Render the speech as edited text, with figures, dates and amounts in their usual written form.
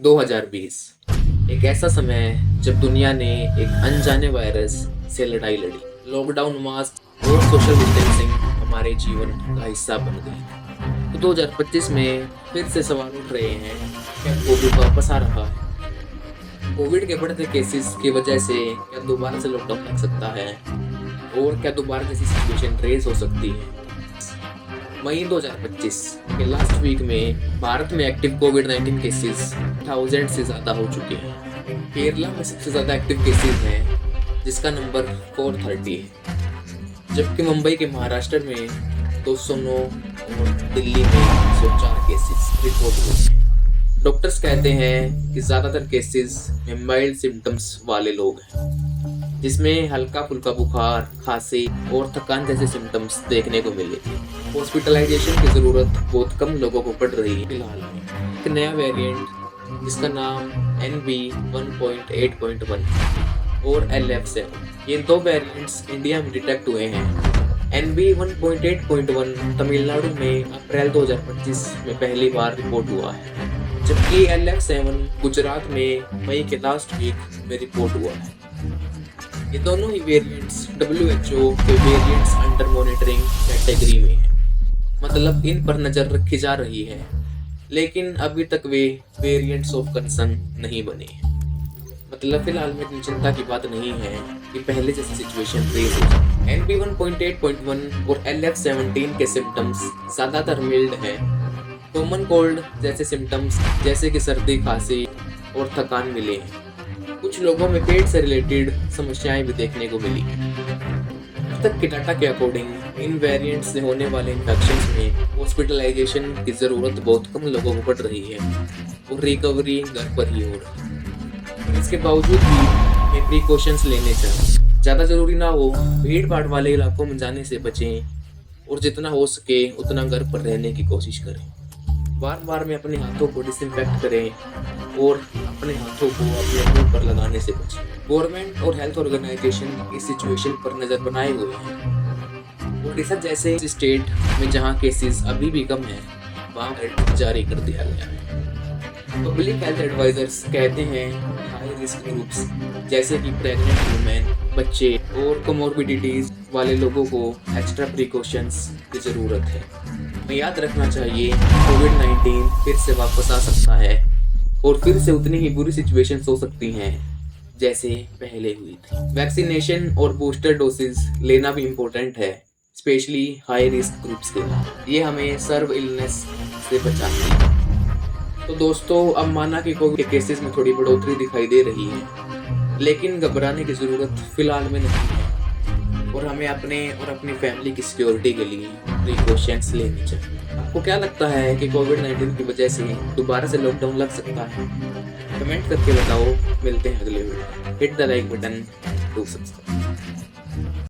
2020 एक ऐसा समय है जब दुनिया ने एक अनजाने वायरस से लड़ाई लड़ी। लॉकडाउन, मास्क और सोशल डिस्टेंसिंग हमारे जीवन का हिस्सा बन गई। तो 2025 में फिर से सवाल उठ रहे हैं, क्या कोविड वापस आ रहा है? कोविड के बढ़ते केसेस की वजह से क्या दोबारा से लॉकडाउन लग सकता है और क्या दोबारा जैसी सिचुएशन रेज हो सकती है? मई 2025 के लास्ट वीक में भारत में एक्टिव कोविड-19 केसेस 1000 से ज़्यादा हो चुके हैं। केरला में सबसे ज़्यादा एक्टिव केसेस हैं, जिसका नंबर 430 है, जबकि मुंबई के महाराष्ट्र में 209 और दिल्ली में 104 केसेस रिपोर्ट हुए हैं। डॉक्टर्स कहते हैं कि ज़्यादातर केसेस में माइल्ड सिम्टम्स वाले लोग हैं, जिसमें हल्का फुल्का बुखार, खांसी और थकान जैसे सिम्टम्स देखने को मिले। हॉस्पिटलाइजेशन की ज़रूरत बहुत कम लोगों को पड़ रही है फिलहाल में। एक नया वेरिएंट जिसका नाम NB1.8.1 और LF7, ये दो वेरिएंट्स इंडिया में डिटेक्ट हुए हैं। NB1.8.1 तमिलनाडु में अप्रैल 2025 में पहली बार रिपोर्ट हुआ है, जबकि LF7 गुजरात में मई के लास्ट वीक में रिपोर्ट हुआ है। ये दोनों ही वेरिएंट्स WHO के वेरिएंट्स अंडर मॉनिटरिंग कैटेगरी में हैं, मतलब इन पर नज़र रखी जा रही है, लेकिन अभी तक वे वेरिएंट्स ऑफ कंसर्न नहीं बने। मतलब फिलहाल में इतनी चिंता की बात नहीं है कि पहले जैसी सिचुएशन रेज हो जाए। NB1.8.1 और LF17 के सिम्टम्स ज़्यादातर मिल्ड हैं। कॉमन कोल्ड जैसे सिम्टम्स जैसे कि सर्दी, खांसी और थकान मिले हैं। कुछ लोगों में पेट से रिलेटेड समस्याएं भी देखने को मिली। अब तक के डाटा के अकॉर्डिंग इन वेरिएंट से होने वाले इन्फेक्शंस में हॉस्पिटलाइजेशन की ज़रूरत बहुत कम लोगों को पड़ रही है और रिकवरी घर पर ही हो रही है। इसके बावजूद भी हमें प्रिकॉशंस लेने चाहिए। ज़्यादा ज़रूरी ना हो, भीड़ भाड़ वाले इलाकों में जाने से बचें और जितना हो सके उतना घर पर रहने की कोशिश करें। बार बार में अपने हाथों को डिसइंफेक्ट करें और अपने हाथों को अपने मुंह पर लगाने से बचें। गवर्नमेंट और हेल्थ ऑर्गेनाइजेशन इस सिचुएशन पर नज़र बनाए हुए हैं। ओडिशा जैसे स्टेट में जहां केसेस अभी भी कम हैं, वहां अलर्ट जारी कर दिया गया है। पब्लिक हेल्थ एडवाइजर्स कहते हैं हाई रिस्क ग्रुप्स जैसे कि प्रेग्नेंट वुमेन, बच्चे और कोमोर्बिडिटीज वाले लोगों को एक्स्ट्रा प्रिकॉशंस की ज़रूरत है। हमें याद रखना चाहिए कोविड-19 फिर से वापस आ सकता है और फिर से उतनी ही बुरी सिचुएशंस हो सकती हैं जैसे पहले हुई थी। वैक्सीनेशन और बूस्टर डोसेज लेना भी इम्पोर्टेंट है, स्पेशली हाई रिस्क ग्रुप्स के लिए। ये हमें सर्व इलनेस से बचाती है। तो दोस्तों, अब माना कि कोविड के केसेस में थोड़ी बढ़ोतरी दिखाई दे रही है, लेकिन घबराने की ज़रूरत फिलहाल में नहीं है और हमें अपने और अपनी फैमिली की सिक्योरिटी के लिए प्रिकॉशंस लेनी चाहिए। आपको क्या लगता है कि कोविड-19 की वजह से दोबारा से लॉकडाउन लग सकता है? कमेंट करके बताओ। मिलते हैं अगले video. Hit the like button, do subscribe.